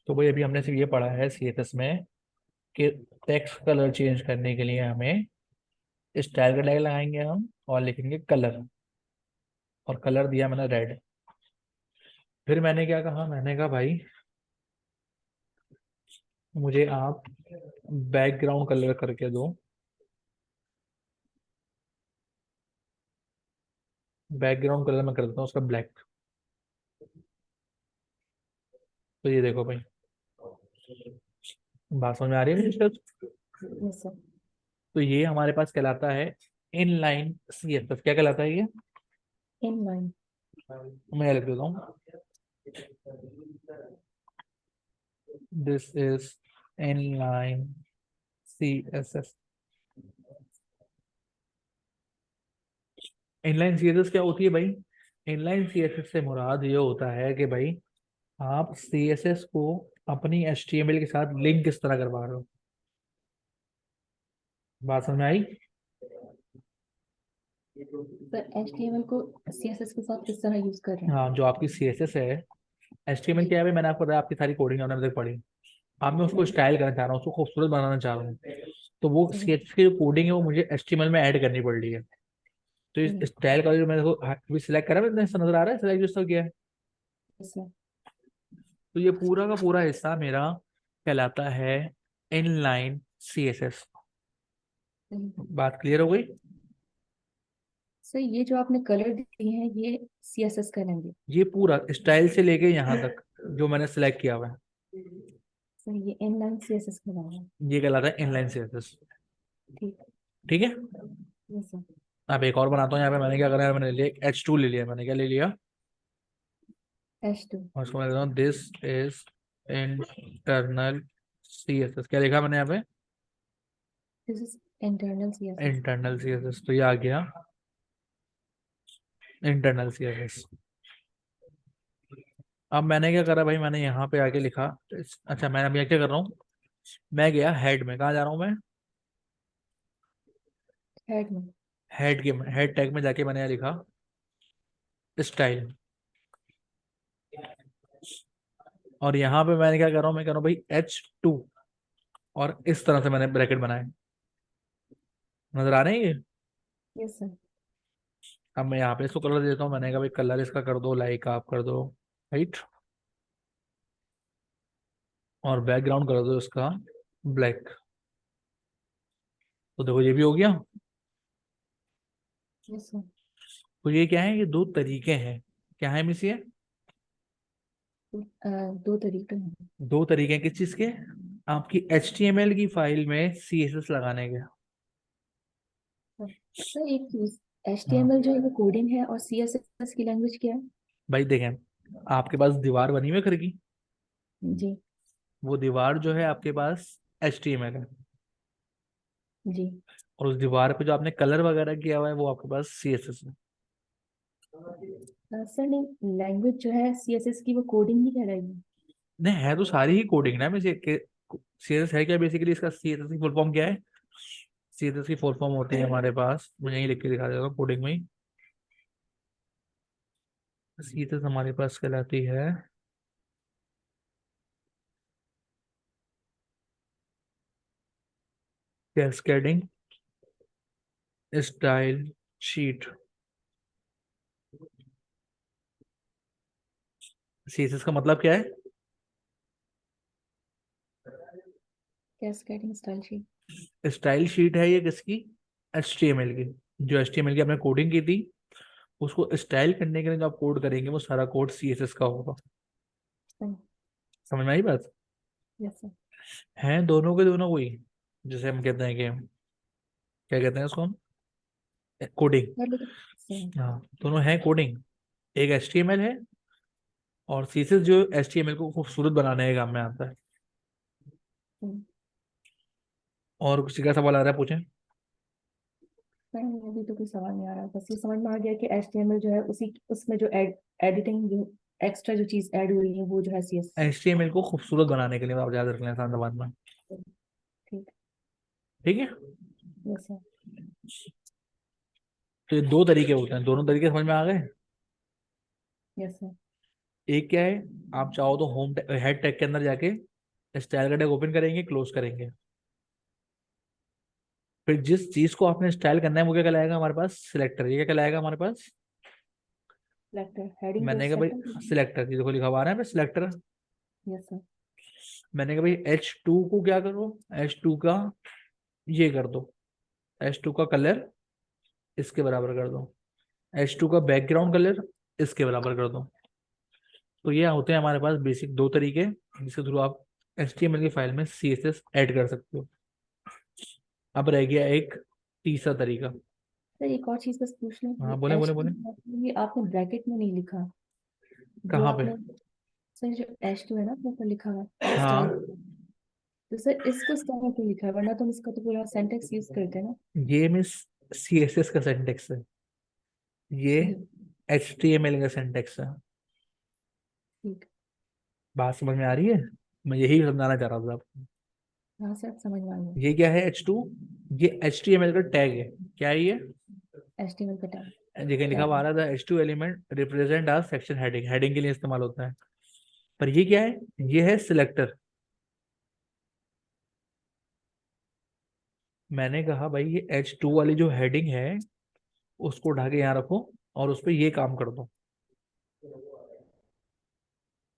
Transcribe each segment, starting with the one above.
तो भाई अभी हमने सिर्फ ये पढ़ा है सीएसएस में कि टेक्स्ट कलर चेंज करने के लिए हमें स्टाइल का टैग लगाएंगे हम और लिखेंगे कलर, और कलर दिया मैंने रेड। फिर मैंने क्या कहा, मैंने कहा भाई मुझे आप बैकग्राउंड कलर करके दो। बैकग्राउंड कलर मैं कर देता हूँ उसका ब्लैक। तो ये देखो भाई, बात समझ में आ रही है मेरी सर? Yes sir. तो ये हमारे पास कहलाता है इनलाइन सीएसएस। क्या कहलाता है ये? In line. मैं लिख देता हूँ, this is inline CSS. Inline CSS क्या होती है भाई? इनलाइन सीएसएस से मुराद ये होता है कि भाई आप सीएसएस को अपनी एचटीएमएल के साथ लिंक किस तरह करवा रहे हो। बात समझ में आई? सर HTML को CSS के साथ किस तरह यूज कर रहे हैं? हाँ, जो आपकी सीएसएस है, एचटीएमएल जी। क्या है भाई, मैंने आपको बताया आपकी सारी कोडिंग हमने अभी तक पढ़ी। अब मैं उसको हम्म, स्टाइल करना चाह रहा हूँ, उसको खूबसूरत बनाना चाह रहा हूँ। तो वो सही। सीएसएस की जो कोडिंग है वो मुझे एचटीएमएल में ऐड करनी पड़ रही है। तो इस हम्म, स्टाइल का जो मैंने को अभी सिलेक्ट करा, मैंने नजर आ रहा है सिलेक्ट जिसका किया है। Yes sir. तो ये पूरा का पूरा हिस्सा मेरा कहलाता है इनलाइन सीएसएस। सही। बात क्लियर हो गई? सर ये जो आपने कलर दिए हैं ये CSS करेंगे? ये पूरा स्टाइल से लेके यहाँ तक जो मैंने सिलेक्ट किया हुआ है, सर ये इनलाइन CSS कराना। ये कहलाता है इनलाइन सीएसएस। ठीक। ठीक है। Yes sir. अब एक और बनाता हूँ। यहाँ पे मैंने क्या करा है, मैंने लिया H2 ले लिया। मैंने क्या ले लिया, H2। और उसको मैं देता हूँ दिस इज इंटरनल सीएसएस। क्या लिखा मैंने यहाँ पे? This is internal CSS। Internal CSS. तो ये आ गया इंटरनल सीएसएस। अब मैंने क्या करा भाई, मैंने यहाँ पे आके लिखा। अच्छा, मैं अभी क्या कर रहा हूँ, मैं गया हेड में। कहाँ जा रहा हूँ मैं? हेड में। हेड टैग में जाके मैंने यहाँ लिखा स्टाइल। और यहाँ पे मैंने क्या कर रहा हूँ, मैं कर रहा हूँ भाई H2, और इस तरह से मैंने ब्रैकेट बनाए। नजर आ रहे हैं ये? Yes sir. अब मैं यहाँ पे इसको कलर देता हूँ। मैंने कहा भाई कलर इसका कर दो लाइक, आप कर दो राइट, और बैकग्राउंड कर दो इसका ब्लैक। तो देखो ये भी हो गया। Yes sir. तो ये क्या है, ये दो तरीके हैं। क्या है मिस ये? दो तरीके हैं। दो तरीके हैं किस चीज के? आपकी HTML की फाइल में CSS लगाने के। सर सर, एक चीज, HTML हाँ जो है वो कोडिंग है और CSS की लैंग्वेज क्या है? भाई देखें, आपके पास दीवार बनी हुई है घर की। जी। वो दीवार जो है आपके पास HTML है, जी। और उस दीवार पे जो आपने कलर वगैरह किया हुआ है वो आपके पास CSS है। सर नहीं, लैंग्वेज जो है CSS की वो कोडिंग ही कहलाएगी? नहीं, है तो सारी ही कोडिंग ना। मैं CSS है क्या बेसिकली, इसका CSS की फुल फॉर्म क्या है? CSS की फुल फॉर्म होती है हमारे पास, मैं यही लिख के दिखा देता हूँ कोडिंग में ही। CSS हमारे पास कहलाती है कैस्केडिंग स्टाइल शीट। CSS का मतलब क्या है? Cascading style sheet. Style sheet है ये किसकी? HTML की। जो HTML की आपने कोडिंग की थी, उसको स्टाइल करने के लिए जो आप कोड करेंगे वो सारा कोड CSS का होगा। समझ में आई बात? Yes sir. हैं दोनों के दोनों वही, जैसे हम कहते हैं कि क्या कहते हैं उसको हम, कोडिंग। सर लेकिन सर। हाँ, दोनों हैं कोडिंग। एक HTML है, और CSS जो HTML को खूबसूरत बनाने के काम में आता है। और किसी का सवाल आ रहा है, पूछें। नहीं, अभी तो कोई सवाल नहीं आ रहा, बस ये समझ में आ गया कि HTML जो है उसी उसमें जो एडिटिंग जो एक्स्ट्रा जो चीज ऐड हुई है वो जो है CS। HTML को खूबसूरत बनाने के लिए आप याद रख लें आसान जबान में। ठीक। ठीक है। Yes sir. तो ये दो तरीके होते हैं, दोनों तरीके समझ में आ गए? Yes sir. एक क्या है, आप चाहो तो होम हेड टैग के अंदर जाके स्टाइल का टैग ओपन करेंगे, क्लोज करेंगे। फिर जिस चीज को आपने स्टाइल करना है वो क्या कहलाएगा हमारे पास, सिलेक्टर। ये क्या कहलाएगा हमारे पास, सिलेक्टर हेडिंग को मैंने कहा सिलेक्टर। भाई सिलेक्टर, ये देखो लिखा हुआ आ रहा है सिलेक्टर। Yes sir. मैंने कहा भाई H2 को क्या करो, H2 का ये कर दो, H2 का कलर इसके बराबर कर दो, H2 का बैकग्राउंड कलर इसके बराबर कर दो। तो ये होते हैं हमारे पास बेसिक दो तरीके जिसके थ्रू आप HTML की फाइल में CSS ऐड कर सकते हो। अब रह गया एक तीसरा तरीका। सर एक और चीज बस पूछ लूं, हाँ ये बोले बोले एच बोले। ये आपने ब्रैकेट में नहीं लिखा, जो कहाँ पे। आपने, सर जो एच टू है ना अपने ऊपर लिखा हुआ है हाँ, स्टाइल, तो सर इसको इस तरह क्यों लिखा है, वरना तुम इसका तो पूरा सेंटेक्स यूज करते हैं ना। ये मिस CSS का सिंटेक्स है, ये ठीक। HTML का सिंटेक्स है। ठीक। बात समझ में आ रही है, मैं यही समझाना चाह रहा था आपको। हाँ सर समझ में आ गया। ये क्या है H2, ये HTML का टैग है। क्या है ये, एच टी एम एल का टैग। देखिए लिखा टैग हुआ आ है। रहा था H2 element represent are section heading, heading के लिए इस्तेमाल होता है। पर ये क्या है, ये है सिलेक्टर। मैंने कहा भाई ये H2 वाली जो हेडिंग है उसको उठा के यहाँ रखो और उस पर ये काम कर दो।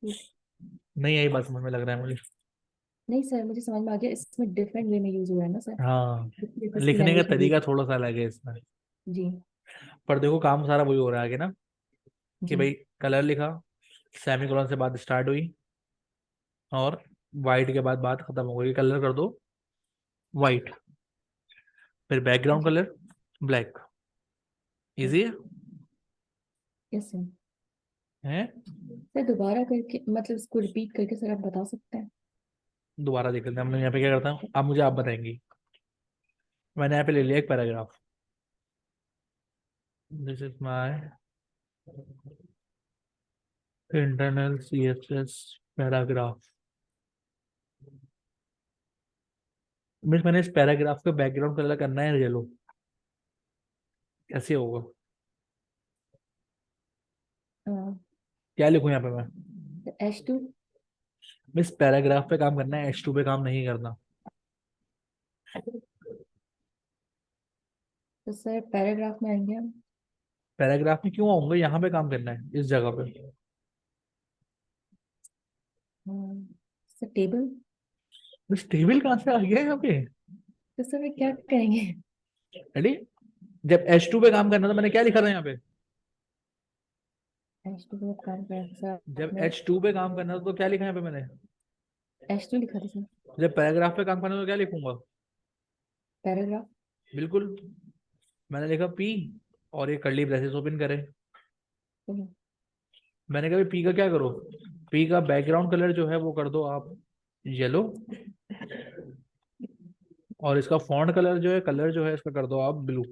ठीक। नहीं यही बात समझ में लग रहा है मुझे। नहीं सर मुझे समझ में आ गया, इसमें डिफरेंट वे में यूज हुआ है ना सर, हाँ, इसकी लिखने का लैंग्वेज में तरीका use। थोड़ा सा अलग है इसमें। जी। पर देखो काम सारा वही हो रहा है आगे ना, कि जी। भाई कलर लिखा, सेमीकोलन से बात स्टार्ट हुई, और वाइट के बाद बात खत्म हो गई, कलर कर दो वाइट, फिर बैकग्राउंड जी। Colour black. Easy yes sir. है। सर दोबारा करके मतलब इसको रिपीट करके सर आप बता सकते हैं। दोबारा देख लेते हैं हम लोग यहाँ पे क्या करता हूँ, अब मुझे आप बताएंगी। मैंने यहाँ पे ले लिया एक paragraph, this is my internal CSS paragraph. Means मैंने इस पैराग्राफ का बैकग्राउंड कलर करना है येलो, कैसे होगा, क्या लिखूं यहाँ पे मैं। H two. मिस पैराग्राफ पे काम करना है, H2 पे काम नहीं करना। तो सर पैराग्राफ में आएंगे हम। पैराग्राफ में क्यों आऊंगा, यहाँ पे काम करना है इस जगह पे। Sir table. मिस टेबल कहाँ से आ गया यहाँ पे। तो सर क्या करेंगे। रेडी, जब H2 पे काम करना था मैंने क्या लिखा था यहाँ पे, एच टू पे काम करें सर जब आपने, H2 पे काम करना था तो क्या लिखा यहाँ पे मैंने, एच टू लिखा था सर। जब पैराग्राफ पे काम करना था तो क्या लिखूंगा। पैराग्राफ। बिल्कुल, मैंने लिखा P और ये कर्ली ब्रेसेस ओपन करे। मैंने कहा P का क्या करो, P का बैकग्राउंड कलर जो है वो कर दो आप येलो, और इसका फॉन्ट कलर जो है, कलर जो है इसका कर दो आप ब्लू।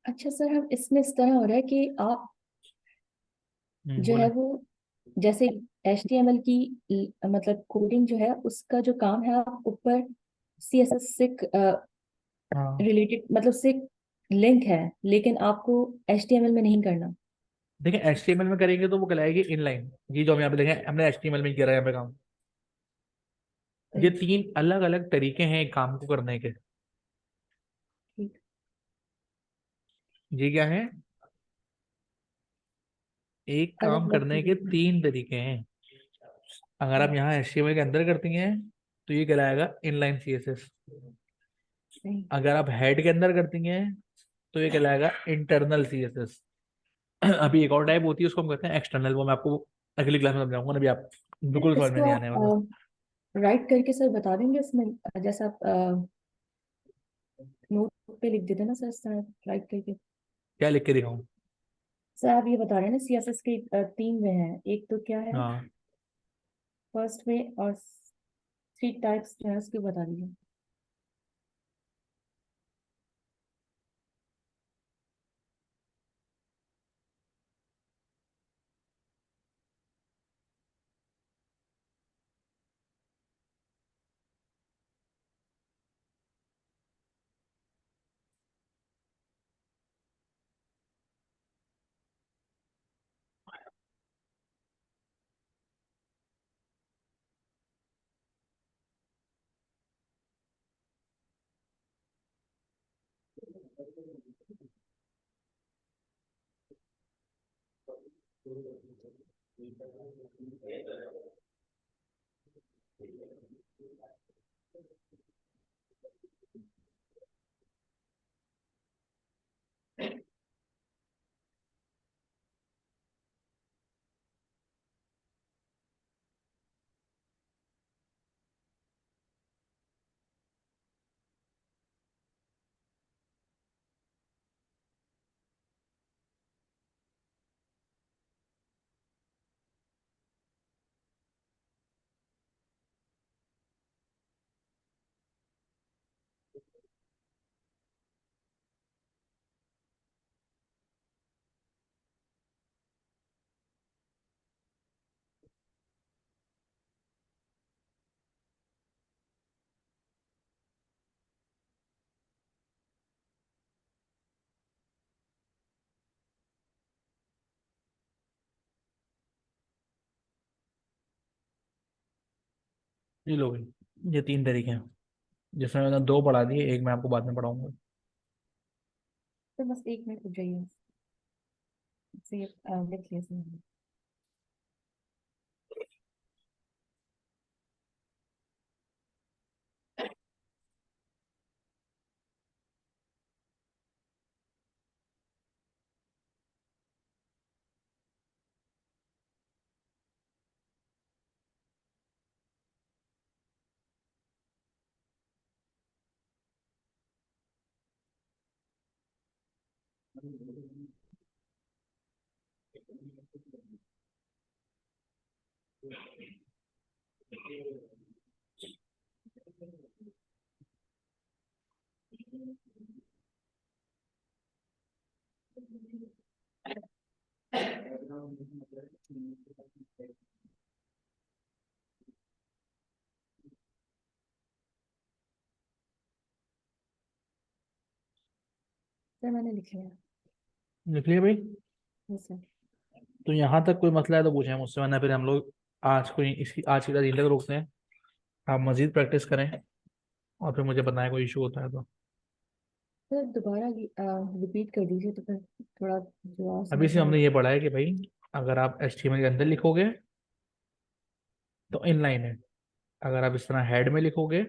अच्छा सर हम इसमें इस तरह हो रहा है कि आप जो बोले। है वो जैसे एच टी एम एल की मतलब कोडिंग जो है उसका जो काम है आप ऊपर सी एस एस से हाँ रिलेटेड मतलब से लिंक है, लेकिन आपको एच टी एम एल में नहीं करना। देखिए HTML में करेंगे तो वो कहलाएगी इनलाइन, ये जो हम यहाँ पे देखें हमने HTML में किया है यहाँ पे काम। ये सही। तीन अलग अलग तरीके हैं एक काम को करने के। ठीक। ये क्या है, एक अलग काम अलग करने के चीजें। तीन तरीके हैं। अगर आप यहाँ HTML के अंदर करती हैं तो ये कहलाएगा इनलाइन CSS। सही। अगर आप हेड के अंदर करती हैं तो ये कहलाएगा इंटरनल CSS। अभी एक और टाइप होती है उसको हम कहते हैं एक्सटर्नल, वो मैं आपको अगली क्लास में समझाऊंगा ना, अभी आप बिल्कुल समझ में इसको नहीं आने वाला। आप राइट करके सर बता देंगे इसमें, जैसा आप नोट पे लिख देते ना सर इस तरह राइट करके। क्या लिख के दिखाऊं। सर आप ये बता रहे हैं ना सी एस एस के तीन वे हैं, एक तो क्या है हाँ फर्स्ट वे, और थ्री टाइप्स जो है उसके बता दीजिए। ये लो भाई, ये 3 तरीके हैं, जिसमें मैंने 2 पढ़ा दिए, एक मैं आपको बाद में पढ़ाऊंगा। तो बस एक मिनट रुक जाइए, इससे ये लिख लिया इसमें। सर मैंने लिख लिया। लिख लिया भाई? Yes sir. तो यहाँ तक कोई मसला है तो पूछें मुझसे, वरना फिर हम लोग आज को इसकी आज की यहीं तक रोकते हैं। आप मजीद प्रैक्टिस करें और फिर मुझे बताएं कोई इशू होता है तो। सर दोबारा रिपीट कर दीजिए तो फिर थोड़ा जो और अभी समझ से में हमने आएगा। ये पढ़ा है कि भाई अगर आप HTML के अंदर लिखोगे तो इनलाइन है, अगर आप इस तरह हेड में लिखोगे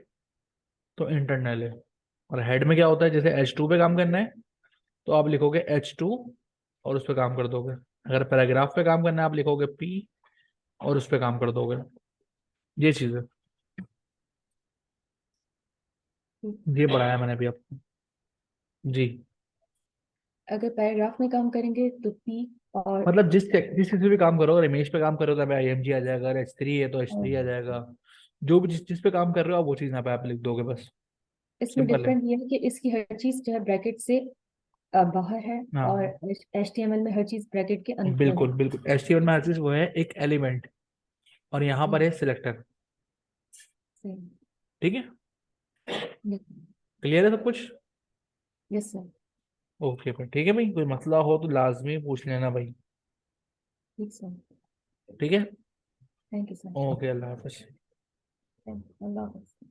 तो इंटरनल है। और हेड में क्या होता है, जैसे H2 पे काम करना है तो आप लिखोगे H2 और उस पर काम कर दोगे। अगर पैराग्राफ पे काम करना है आप लिखोगे P और उस पर काम कर दोगे। ये चीज़ है, ठीक। ये पढ़ाया मैंने अभी आपको। जी। अगर पैराग्राफ में काम करेंगे तो पी और मतलब जिस चीज़ पे भी काम करो, अगर इमेज पे काम करो तो IMG आ जाएगा, अगर H3 है तो H3 आ जाएगा। जो भी जिस चीज़ पे काम कर रहे हो आप वो चीज़ यहाँ पे आप लिख दोगे बस। इसमें सिंपल है। डिफरेंट ये है कि इसकी हर चीज जो है ब्रैकेट से बाहर है, और हाँ HTML में हर चीज ब्रैकेट के अंदर बिल्कुल है। बिल्कुल, HTML में हर चीज़ वो है एक एलिमेंट, और यहाँ पर हम्म, है सिलेक्टर। सही। ठीक है, क्लियर है सब कुछ? Yes sir. ओके भाई, ठीक है भाई, कोई मसला हो तो लाजमी पूछ लेना भाई। ठीक सर। ठीक है। Thank you sir. Okay, Allah हाफिज। थैंक यू, अल्लाह हाफ़िज़।